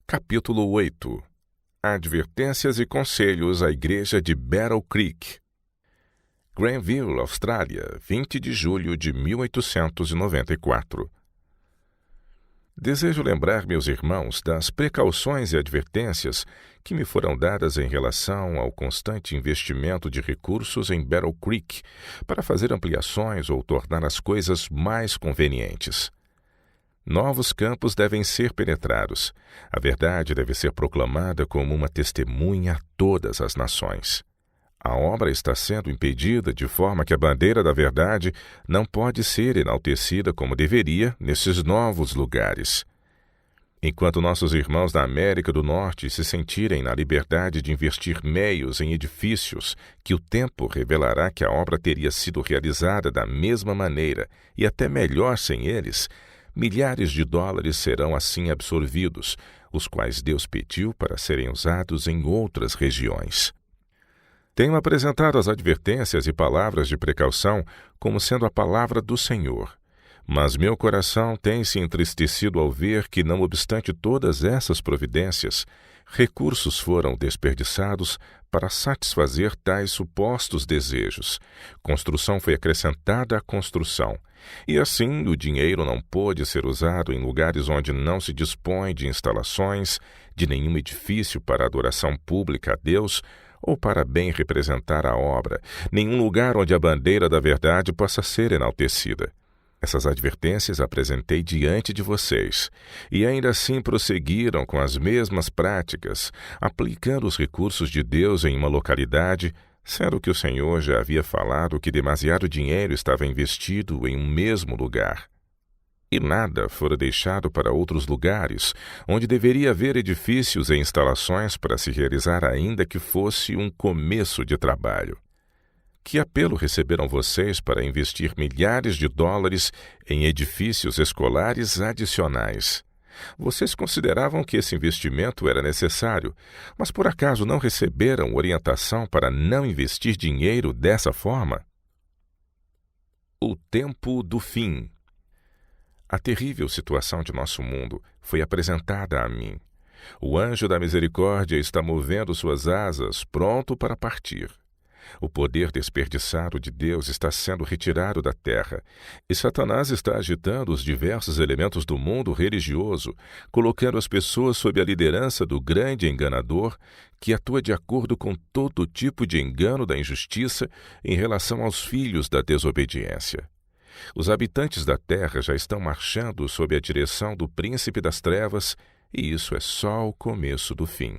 Capítulo 8. Advertências e conselhos à Igreja de Battle Creek. Granville, Austrália, 20 de julho de 1894. Desejo lembrar meus irmãos das precauções e advertências que me foram dadas em relação ao constante investimento de recursos em Battle Creek para fazer ampliações ou tornar as coisas mais convenientes. Novos campos devem ser penetrados. A verdade deve ser proclamada como uma testemunha a todas as nações. A obra está sendo impedida de forma que a bandeira da verdade não pode ser enaltecida como deveria nesses novos lugares. Enquanto nossos irmãos da América do Norte se sentirem na liberdade de investir meios em edifícios que o tempo revelará que a obra teria sido realizada da mesma maneira e até melhor sem eles, milhares de dólares serão assim absorvidos, os quais Deus pediu para serem usados em outras regiões. Tenho apresentado as advertências e palavras de precaução como sendo a palavra do Senhor, mas meu coração tem se entristecido ao ver que, não obstante todas essas providências, recursos foram desperdiçados para satisfazer tais supostos desejos. Construção foi acrescentada à construção, e assim o dinheiro não pôde ser usado em lugares onde não se dispõe de instalações, de nenhum edifício para adoração pública a Deus, ou para bem representar a obra, nenhum lugar onde a bandeira da verdade possa ser enaltecida. Essas advertências apresentei diante de vocês, e ainda assim prosseguiram com as mesmas práticas, aplicando os recursos de Deus em uma localidade, sendo que o Senhor já havia falado que demasiado dinheiro estava investido em um mesmo lugar. E nada fora deixado para outros lugares, onde deveria haver edifícios e instalações para se realizar ainda que fosse um começo de trabalho. Que apelo receberam vocês para investir milhares de dólares em edifícios escolares adicionais? Vocês consideravam que esse investimento era necessário, mas por acaso não receberam orientação para não investir dinheiro dessa forma? O tempo do fim. A terrível situação de nosso mundo foi apresentada a mim. O anjo da misericórdia está movendo suas asas, pronto para partir. O poder desperdiçado de Deus está sendo retirado da terra, e Satanás está agitando os diversos elementos do mundo religioso, colocando as pessoas sob a liderança do grande enganador, que atua de acordo com todo tipo de engano da injustiça em relação aos filhos da desobediência. Os habitantes da terra já estão marchando sob a direção do príncipe das trevas, e isso é só o começo do fim.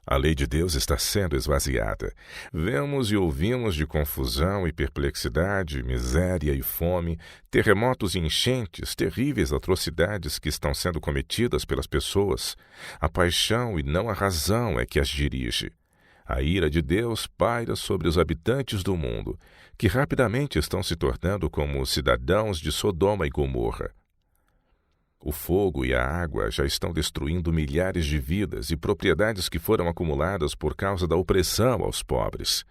A lei de Deus está sendo esvaziada. Vemos e ouvimos de confusão e perplexidade, miséria e fome, terremotos e enchentes, terríveis atrocidades que estão sendo cometidas pelas pessoas. A paixão e não a razão é que as dirige. A ira de Deus paira sobre os habitantes do mundo, que rapidamente estão se tornando como cidadãos de Sodoma e Gomorra. O fogo e a água já estão destruindo milhares de vidas e propriedades que foram acumuladas por causa da opressão aos pobres.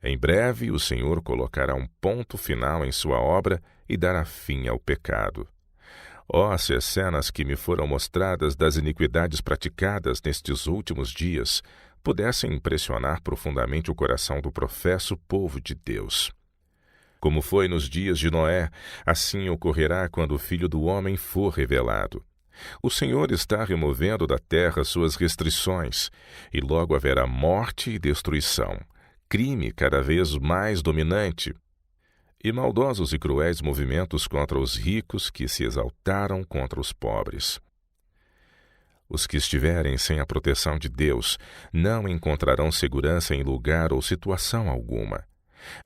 Em breve, o Senhor colocará um ponto final em sua obra e dará fim ao pecado. Se as cenas que me foram mostradas das iniquidades praticadas nestes últimos dias pudessem impressionar profundamente o coração do professo povo de Deus. Como foi nos dias de Noé, assim ocorrerá quando o Filho do Homem for revelado. O Senhor está removendo da terra suas restrições, e logo haverá morte e destruição, crime cada vez mais dominante, e maldosos e cruéis movimentos contra os ricos que se exaltaram contra os pobres. Os que estiverem sem a proteção de Deus não encontrarão segurança em lugar ou situação alguma.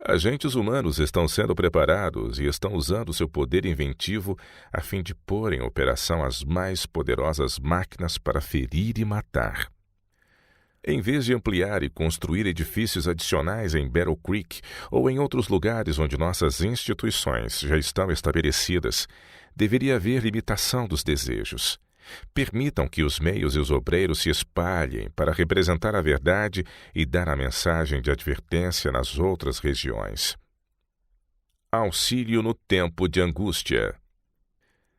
Agentes humanos estão sendo preparados e estão usando seu poder inventivo a fim de pôr em operação as mais poderosas máquinas para ferir e matar. Em vez de ampliar e construir edifícios adicionais em Battle Creek ou em outros lugares onde nossas instituições já estão estabelecidas, deveria haver limitação dos desejos. Permitam que os meios e os obreiros se espalhem para representar a verdade e dar a mensagem de advertência nas outras regiões. Auxílio no tempo de angústia.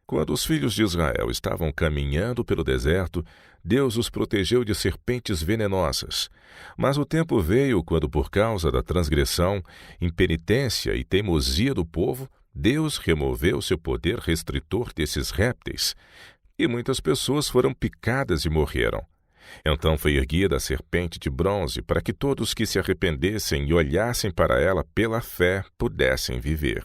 Quando os filhos de Israel estavam caminhando pelo deserto, Deus os protegeu de serpentes venenosas. Mas o tempo veio quando, por causa da transgressão, impenitência e teimosia do povo, Deus removeu seu poder restritor desses répteis, e muitas pessoas foram picadas e morreram. Então foi erguida a serpente de bronze para que todos que se arrependessem e olhassem para ela pela fé pudessem viver.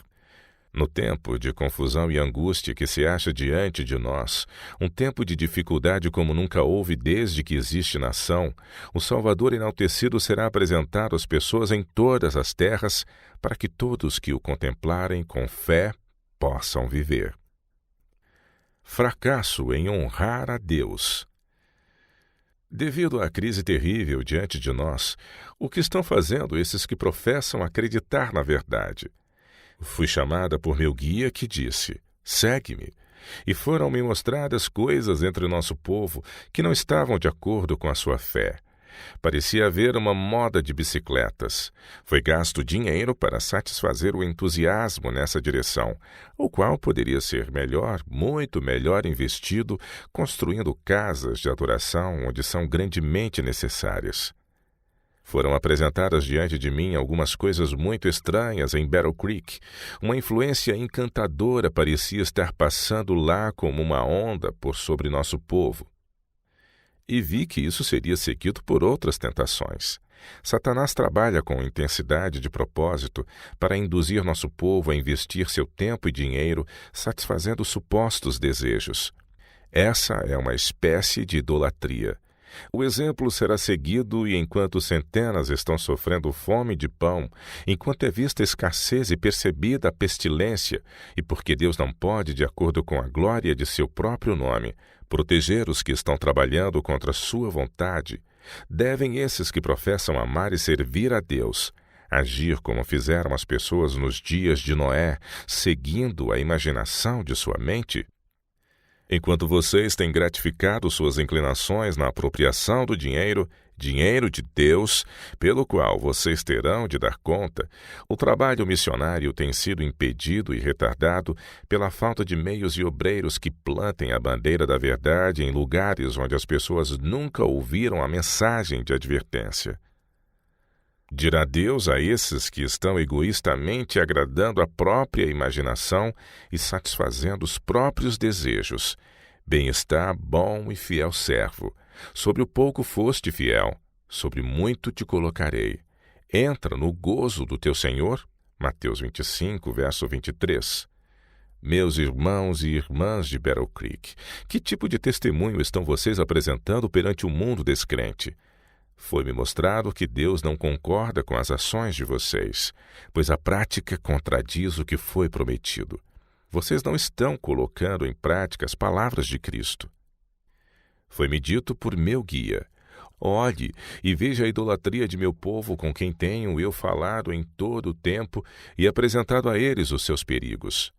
No tempo de confusão e angústia que se acha diante de nós, um tempo de dificuldade como nunca houve desde que existe nação, o Salvador enaltecido será apresentado às pessoas em todas as terras, para que todos que o contemplarem com fé possam viver. Fracasso em honrar a Deus. Devido à crise terrível diante de nós, o que estão fazendo esses que professam acreditar na verdade? Fui chamada por meu guia que disse: segue-me. E foram-me mostradas coisas entre o nosso povo que não estavam de acordo com a sua fé. Parecia haver uma moda de bicicletas. Foi gasto dinheiro para satisfazer o entusiasmo nessa direção, o qual poderia ser melhor, muito melhor investido, construindo casas de adoração onde são grandemente necessárias. Foram apresentadas diante de mim algumas coisas muito estranhas em Battle Creek. Uma influência encantadora parecia estar passando lá como uma onda por sobre nosso povo. E vi que isso seria seguido por outras tentações. Satanás trabalha com intensidade de propósito para induzir nosso povo a investir seu tempo e dinheiro satisfazendo supostos desejos. Essa é uma espécie de idolatria. O exemplo será seguido e enquanto centenas estão sofrendo fome de pão, enquanto é vista a escassez e percebida a pestilência, e porque Deus não pode, de acordo com a glória de seu próprio nome, proteger os que estão trabalhando contra sua vontade, devem esses que professam amar e servir a Deus agir como fizeram as pessoas nos dias de Noé, seguindo a imaginação de sua mente? Enquanto vocês têm gratificado suas inclinações na apropriação do dinheiro de Deus, pelo qual vocês terão de dar conta, o trabalho missionário tem sido impedido e retardado pela falta de meios e obreiros que plantem a bandeira da verdade em lugares onde as pessoas nunca ouviram a mensagem de advertência. Dirá Deus a esses que estão egoístamente agradando a própria imaginação e satisfazendo os próprios desejos: bem-estar, bom e fiel servo. Sobre o pouco foste fiel, sobre muito te colocarei. Entra no gozo do teu Senhor. Mateus 25, verso 23. Meus irmãos e irmãs de Battle Creek, que tipo de testemunho estão vocês apresentando perante o mundo descrente? Foi-me mostrado que Deus não concorda com as ações de vocês, pois a prática contradiz o que foi prometido. Vocês não estão colocando em prática as palavras de Cristo. Foi-me dito por meu guia: olhe e veja a idolatria de meu povo com quem tenho eu falado em todo o tempo e apresentado a eles os seus perigos.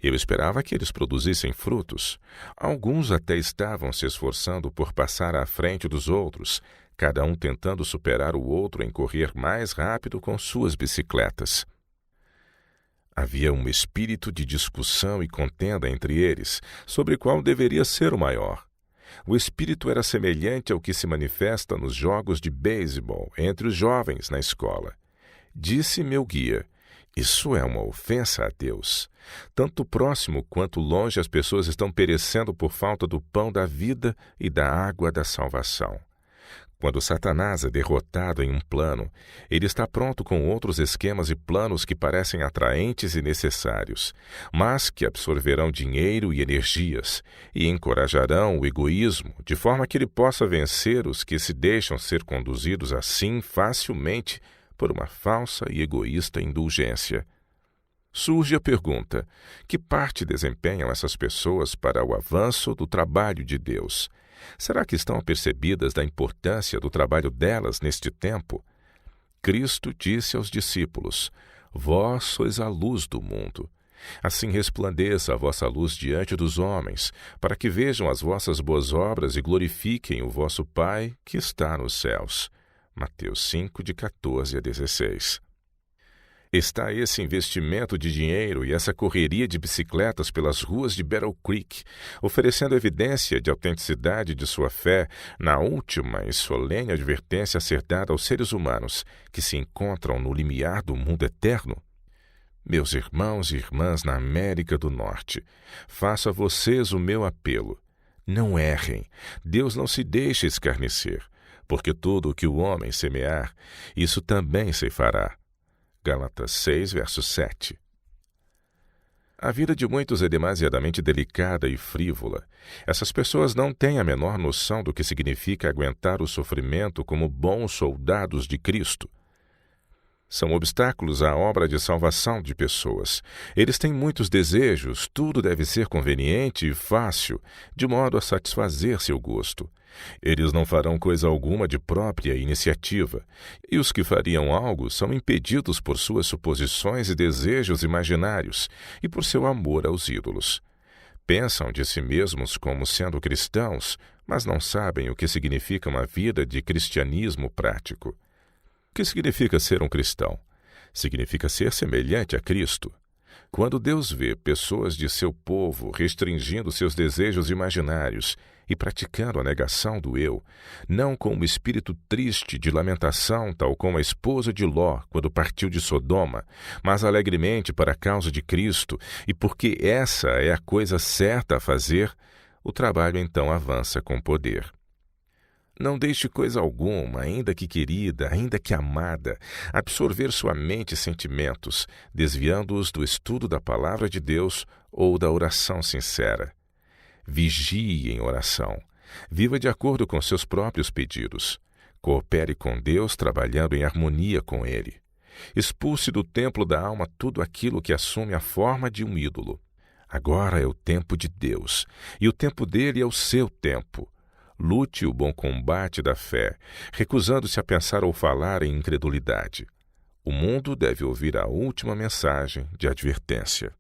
Eu esperava que eles produzissem frutos. Alguns até estavam se esforçando por passar à frente dos outros, cada um tentando superar o outro em correr mais rápido com suas bicicletas. Havia um espírito de discussão e contenda entre eles, sobre qual deveria ser o maior. O espírito era semelhante ao que se manifesta nos jogos de beisebol entre os jovens na escola. Disse meu guia: isso é uma ofensa a Deus. Tanto próximo quanto longe as pessoas estão perecendo por falta do pão da vida e da água da salvação. Quando Satanás é derrotado em um plano, ele está pronto com outros esquemas e planos que parecem atraentes e necessários, mas que absorverão dinheiro e energias e encorajarão o egoísmo, de forma que ele possa vencer os que se deixam ser conduzidos assim facilmente por uma falsa e egoísta indulgência. Surge a pergunta: que parte desempenham essas pessoas para o avanço do trabalho de Deus? Será que estão apercebidas da importância do trabalho delas neste tempo? Cristo disse aos discípulos: vós sois a luz do mundo. Assim resplandeça a vossa luz diante dos homens, para que vejam as vossas boas obras e glorifiquem o vosso Pai que está nos céus. Mateus 5, de 14 a 16. Está esse investimento de dinheiro e essa correria de bicicletas pelas ruas de Battle Creek, oferecendo evidência de autenticidade de sua fé na última e solene advertência a ser dada aos seres humanos que se encontram no limiar do mundo eterno? Meus irmãos e irmãs na América do Norte, faço a vocês o meu apelo. Não errem, Deus não se deixa escarnecer, porque tudo o que o homem semear, isso também ceifará. Gálatas 6, verso 7. A vida de muitos é demasiadamente delicada e frívola. Essas pessoas não têm a menor noção do que significa aguentar o sofrimento como bons soldados de Cristo. São obstáculos à obra de salvação de pessoas. Eles têm muitos desejos, tudo deve ser conveniente e fácil, de modo a satisfazer seu gosto. Eles não farão coisa alguma de própria iniciativa, e os que fariam algo são impedidos por suas suposições e desejos imaginários e por seu amor aos ídolos. Pensam de si mesmos como sendo cristãos, mas não sabem o que significa uma vida de cristianismo prático. O que significa ser um cristão? Significa ser semelhante a Cristo. Quando Deus vê pessoas de seu povo restringindo seus desejos imaginários e praticando a negação do eu, não com um espírito triste de lamentação, tal como a esposa de Ló quando partiu de Sodoma, mas alegremente para a causa de Cristo, e porque essa é a coisa certa a fazer, o trabalho então avança com poder. Não deixe coisa alguma, ainda que querida, ainda que amada, absorver sua mente e sentimentos, desviando-os do estudo da palavra de Deus ou da oração sincera. Vigie em oração. Viva de acordo com seus próprios pedidos. Coopere com Deus, trabalhando em harmonia com Ele. Expulse do templo da alma tudo aquilo que assume a forma de um ídolo. Agora é o tempo de Deus, e o tempo dele é o seu tempo. Lute o bom combate da fé, recusando-se a pensar ou falar em incredulidade. O mundo deve ouvir a última mensagem de advertência.